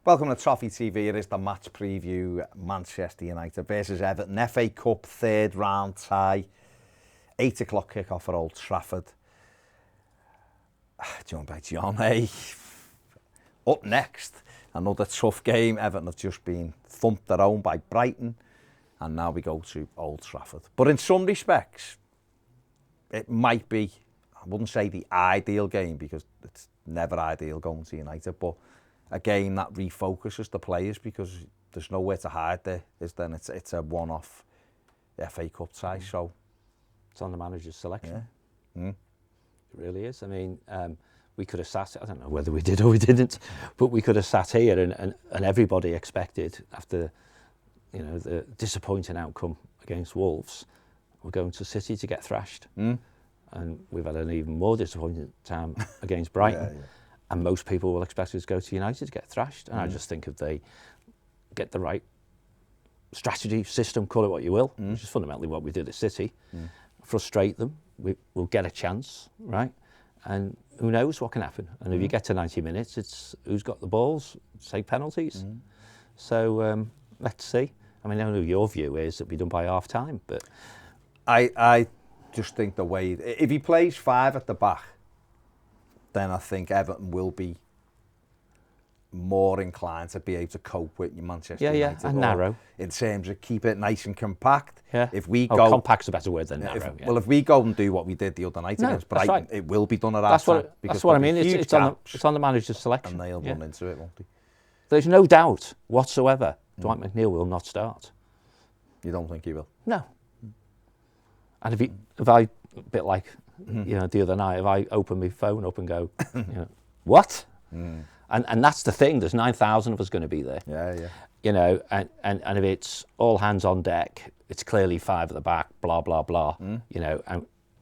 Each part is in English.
Welcome to Toffee TV. It is the match preview. Manchester United versus Everton. FA Cup third round tie. 8 o'clock kick-off at Old Trafford. Joined by John, Up next, another tough game. Everton have just been thumped at home by Brighton. And now we go to Old Trafford. But in some respects, it might be, I wouldn't say the ideal game because it's never ideal going to United, but a game that refocuses the players because there's nowhere to hide there, is there? It's a one-off FA Cup tie, so... It's on the manager's selection. Yeah. It really is. I mean, we could have sat, I don't know whether we did or we didn't, but we could have sat here and everybody expected, after the disappointing outcome against Wolves, we're going to City to get thrashed. And we've had an even more disappointing time against Brighton. Yeah. And most people will expect us to go to United to get thrashed. And I just think if they get the right strategy, system, call it what you will, which is fundamentally what we did at City, frustrate them, we'll get a chance, right? And who knows what can happen. And if you get to 90 minutes, it's who's got the balls, take penalties. So let's see. I mean, I don't know your view is that we done by half time, but... I just think the way... If he plays 5 at the back, then I think Everton will be more inclined to be able to cope with your Manchester United. And narrow. In terms of keep it nice and compact. Yeah. If we go... compact's a better word than narrow. Well, if we go and do what we did the other night against Brighton, right. it will be done at half time. That's what I mean. It's on the manager's selection. And they'll run into it, won't they? There's no doubt whatsoever Dwight McNeil will not start. You don't think he will? No. And if I, a bit like, the other night, if I open my phone up and go, what? And that's the thing. There's 9,000 of us going to be there. Yeah. And if it's all hands on deck, it's clearly 5 at the back, blah blah blah. And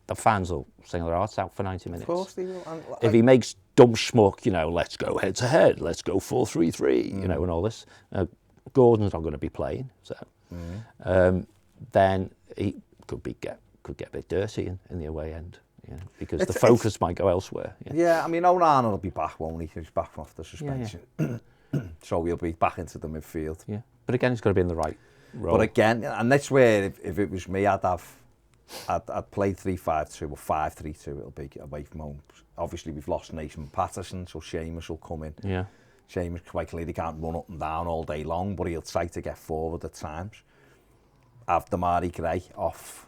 the fans will sing their hearts out for 90 minutes. Of course they will. If he makes dumb schmuck, let's go head to head, let's go 4-3-3, and all this. Gordon's not going to be playing, so then he could get a bit dirty in the away end. Because the focus might go elsewhere. Yeah, I mean, Onana will be back, won't he? He's back off the suspension. Yeah. So he'll be back into the midfield. Yeah, but again, he's got to be in the right role. But again, and that's where, if it was me, I'd play 3-5-2 or 5-3-2, it'll be away from home. Obviously, we've lost Nathan Patterson, so Seamus will come in. Yeah. Seamus quite clearly can't run up and down all day long, but he'll try to get forward at times. Have Damari Gray off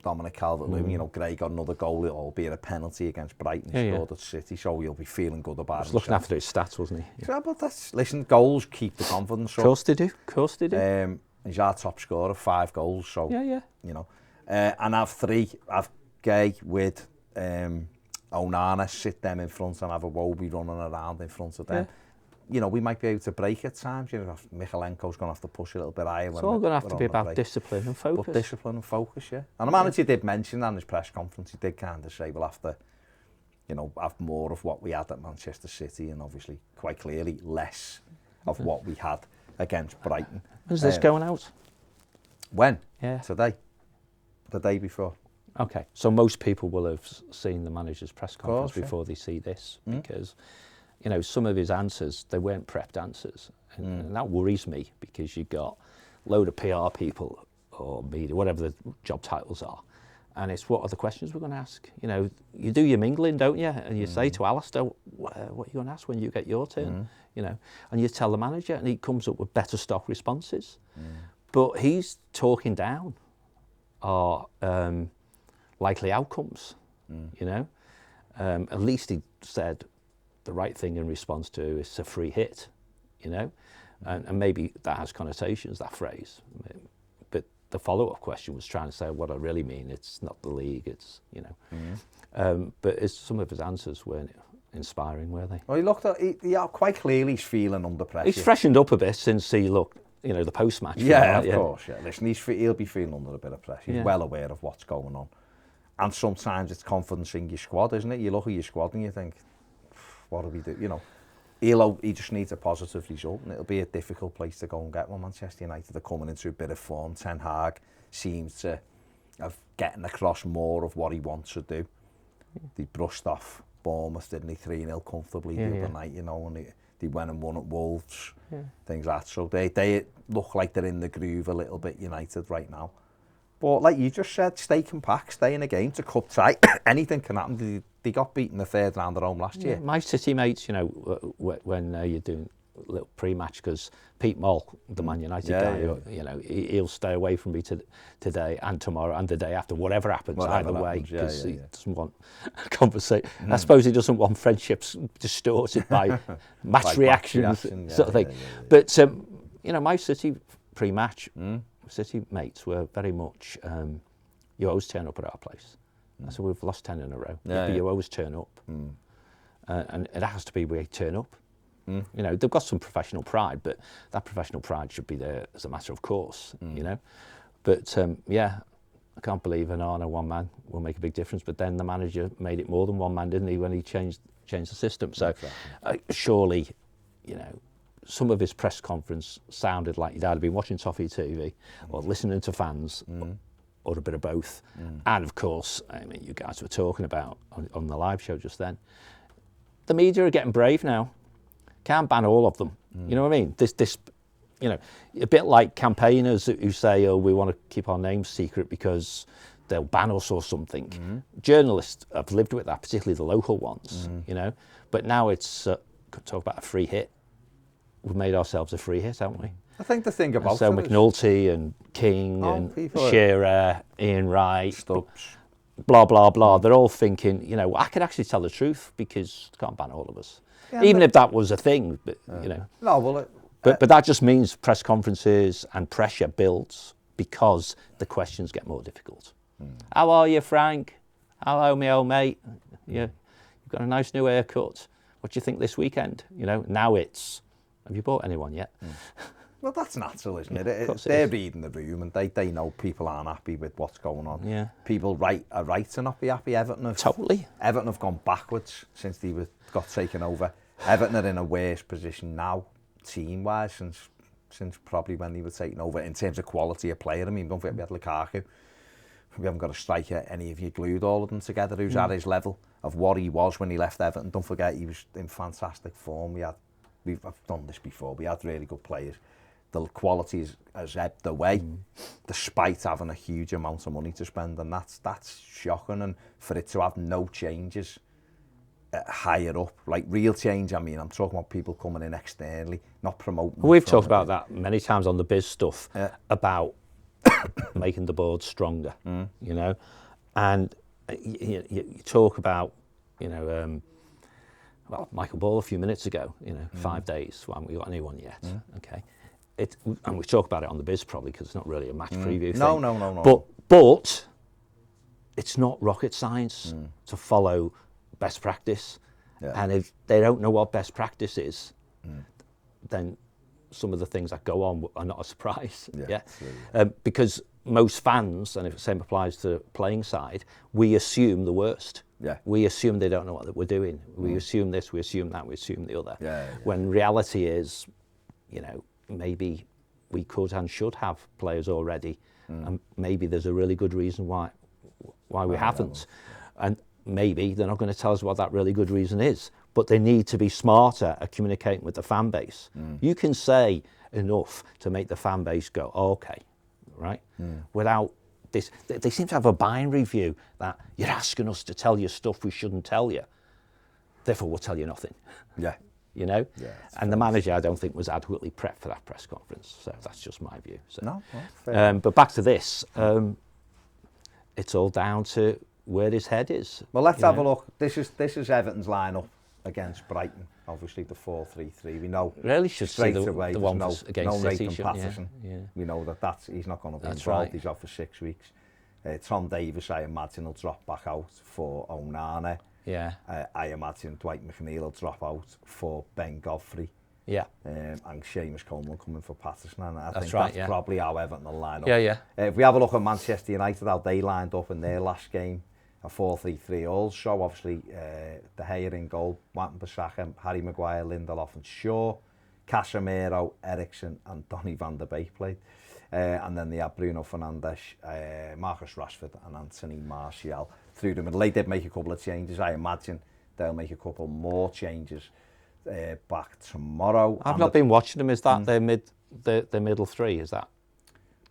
Dominic Calvert-Lewin. Gray got another goal, albeit a penalty against Brighton, scored at City, so he'll be feeling good about it. He was looking after his stats, wasn't he? Yeah, but listen, goals keep the confidence up. Of course they do. He's our top scorer, 5 goals, so, Yeah. And have Gay with Onana, sit them in front and have a Wobie running around in front of them. We might be able to break at times. Michalenko's going to have to push a little bit higher. It's all going to have to be about discipline and focus. But discipline and focus, yeah. And the manager did mention that in his press conference. He did kind of say we'll have to, have more of what we had at Manchester City, and obviously, quite clearly, less of what we had against Brighton. When's this going out? When? Yeah. Today. The day before. Okay, so most people will have seen the manager's press conference before they see this, because... some of his answers, they weren't prepped answers. And that worries me, because you've got a load of PR people or media, whatever the job titles are. And it's, what are the questions we're going to ask? You do your mingling, don't you? And you say to Alistair, what are you going to ask when you get your turn? And you tell the manager, and he comes up with better stock responses. But he's talking down our likely outcomes, At least he said, the right thing in response to is a free hit, and maybe that has connotations, that phrase. But the follow-up question was trying to say what I really mean. It's not the league, it's, but some of his answers weren't inspiring, were they? Well, he looked at, quite clearly he's feeling under pressure. He's freshened up a bit since he looked, the post-match. Yeah, of course, yeah. Listen, he'll be feeling under a bit of pressure. He's well aware of what's going on. And sometimes it's confidence in your squad, isn't it? You look at your squad and you think, what do we do? He just needs a positive result, and it'll be a difficult place to go and get one. Manchester United are coming into a bit of form. Ten Hag seems to have getting across more of what he wants to do. They brushed off Bournemouth, didn't they? 3-0 comfortably the other night, you know, and they went and won at Wolves, things like that. So they look like they're in the groove a little bit, United, right now. But like you just said, stay compact, stay in a game, to cup tie. Anything can happen. They got beaten the third round at home last year. My City mates, you know, when you're doing a little pre-match, because Pete Moll, the Man United guy, you know, he'll stay away from me today and tomorrow and the day after, whatever happens, either way, because he doesn't want a conversation. I suppose he doesn't want friendships distorted by match reactions, sort of thing. But, you know, my City pre-match, City mates were very much, you always turn up at our place. So we've lost 10 in a row, but you always turn up. And it has to be where you turn up. You know, they've got some professional pride, but that professional pride should be there as a matter of course, you know. But, yeah, I can't believe an Arna one man will make a big difference. But then the manager made it more than one man, didn't he, when he changed the system. So surely, you know, some of his press conference sounded like he'd either been watching Toffee TV or listening to fans or a bit of both. And, of course, I mean, you guys were talking about on the live show just then, the media are getting brave now. Can't ban all of them. You know what I mean? This, you know, a bit like campaigners who say, oh, we want to keep our names secret because they'll ban us or something. Journalists have lived with that, particularly the local ones, you know. But now it's, talk about a free hit. We've made ourselves a free hit, haven't we? I think the thing about so McNulty and King and Shearer, Ian Wright, Stubbs, blah, blah, blah. They're all thinking, you know, I could actually tell the truth because they can't ban all of us. Yeah, even if that was a thing, but, you know. No, well, but that just means press conferences and pressure builds because the questions get more difficult. How are you, Frank? Hello, my old mate. Yeah, you've got a nice new haircut. What do you think this weekend? You know, now it's, have you bought anyone yet? Well, that's natural, isn't it? They're reading the room and they know people aren't happy with what's going on. Yeah. People are right to not be happy. Everton have gone backwards since they got taken over. Everton are in a worse position now, team-wise, since probably when they were taken over in terms of quality of player. I mean, don't forget we had Lukaku. We haven't got a striker. Any of you glued all of them together who's at his level of what he was when he left Everton. Don't forget he was in fantastic form. I've done this before. We had really good players. The quality has ebbed away, despite having a huge amount of money to spend, and that's shocking. And for it to have no changes higher up, like real change. I mean, I'm talking about people coming in externally, not promoting. We've talked about that many times on the biz stuff about making the board stronger, you know, and you talk about, you know, well, Michael Ball a few minutes ago, you know, 5 days. Well, haven't we got anyone yet? Okay. And we talk about it on the biz probably because it's not really a match preview thing. No. But it's not rocket science to follow best practice. And if they don't know what best practice is, then some of the things that go on are not a surprise. Because most fans, and if the same applies to the playing side, we assume the worst. We assume they don't know what we're doing. We assume this, we assume that, we assume the other. When reality is, you know, maybe we could and should have players already, and maybe there's a really good reason why we haven't. And maybe they're not going to tell us what that really good reason is, but they need to be smarter at communicating with the fan base. You can say enough to make the fan base go, oh, okay, right? Without this, they seem to have a binary view that you're asking us to tell you stuff we shouldn't tell you, therefore we'll tell you nothing. You know? And the manager, I don't think, was adequately prepped for that press conference. So that's just my view. So. But back to this, it's all down to where his head is. Well, let's have a look. This is Everton's lineup against Brighton. Obviously, the 4-3-3. We know really should straight see away the one there's against no City, Nathan Patterson. We know he's not going to be involved. Right. He's out for 6 weeks. Tom Davies, I imagine, will drop back out for Onana. I imagine Dwight McNeil will drop out for Ben Godfrey. And Seamus Coleman coming for Patterson. And I think that's probably how Everton will line up. If we have a look at Manchester United, how they lined up in their last game, a 4-3-3 also. Obviously, De Gea in goal, Wan-Bissaka, Harry Maguire, Lindelof and Shaw, Casemiro, Eriksen and Donny van der Beek played. And then they had Bruno Fernandes, Marcus Rashford and Anthony Martial. through the middle. They did make a couple of changes. I imagine they'll make a couple more changes back tomorrow. I've not been watching them. Is that their middle three? Is that?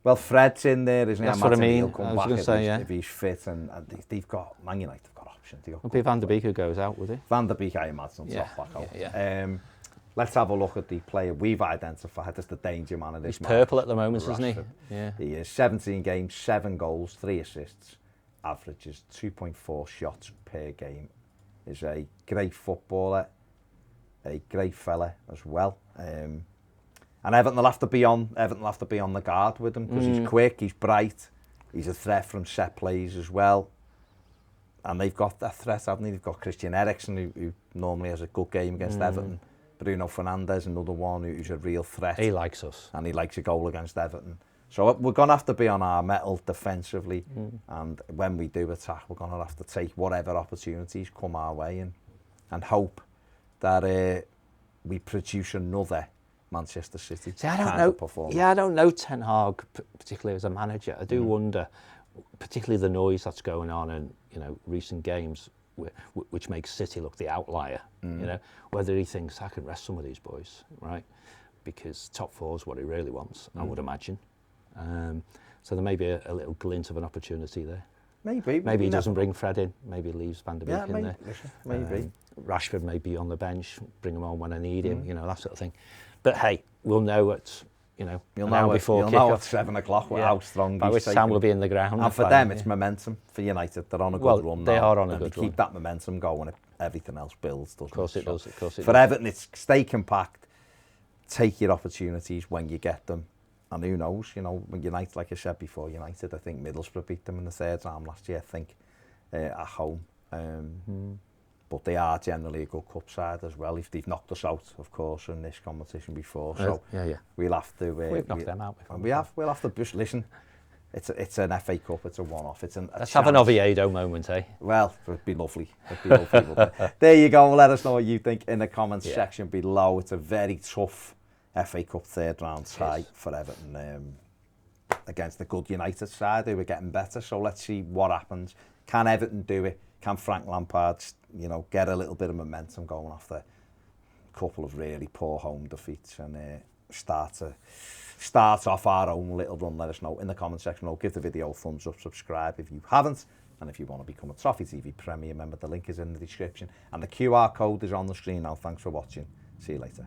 Well, Fred's in there, isn't he? That's what I mean. He'll come back if he's fit, and they've got Man United. They've got options. It'll be Van der Beek who goes out, would he? Van der Beek, I imagine, back out. Let's have a look at the player we've identified as the danger man of this match. He's purple at the moment, isn't he? Yeah. He is 17 games, 7 goals, 3 assists, averages 2.4 shots per game. He's a great footballer, a great fella as well. And Everton will have to be on the guard with him because he's quick, he's bright, he's a threat from set plays as well. And they've got that threat, haven't they? They've got Christian Eriksen, who normally has a good game against Everton. Bruno Fernandes, another one who's a real threat. He likes us. And he likes a goal against Everton. So we're going to have to be on our mettle defensively. And when we do attack, we're going to have to take whatever opportunities come our way and hope that we produce another Manchester City. See, I don't know. Performance. Yeah, I don't know Ten Hag particularly as a manager. I do wonder, particularly the noise that's going on in recent games, which makes City look the outlier. Whether he thinks I can rest some of these boys, right? Because top 4 is what he really wants, I would imagine. So there may be a little glint of an opportunity there. Maybe he doesn't bring Fred in. Maybe he leaves Van der Beek in there. Maybe. Rashford may be on the bench, bring him on when I need him, that sort of thing. But hey, we'll know at you'll know at 7 o'clock how strong. By which time we'll be in the ground. And for them, it's momentum. For United, they're on a good run now. They are on a good run. Keep that momentum going. Everything else builds, doesn't it? Of course it does. For Everton, it's stay compact. Take your opportunities when you get them. And who knows, when United, like I said before, United, I think Middlesbrough beat them in the third round last year, I think, at home. But they are generally a good cup side as well. If they've knocked us out, of course, in this competition before, so we'll have to. We've knocked them out before. We'll have to just listen. It's an FA Cup. It's a one-off. Let's have an Oviedo moment, eh? Well, it'd be lovely. There you go. Let us know what you think in the comments section below. It's a very tough FA Cup third round tie for Everton against the good United side who are getting better. So let's see what happens. Can Everton do it? Can Frank Lampard, get a little bit of momentum going after a couple of really poor home defeats and start off our own little run? Let us know in the comment section, or give the video a thumbs up, subscribe if you haven't, and if you want to become a Toffee TV Premier member, the link is in the description and the QR code is on the screen now. Thanks for watching. See you later.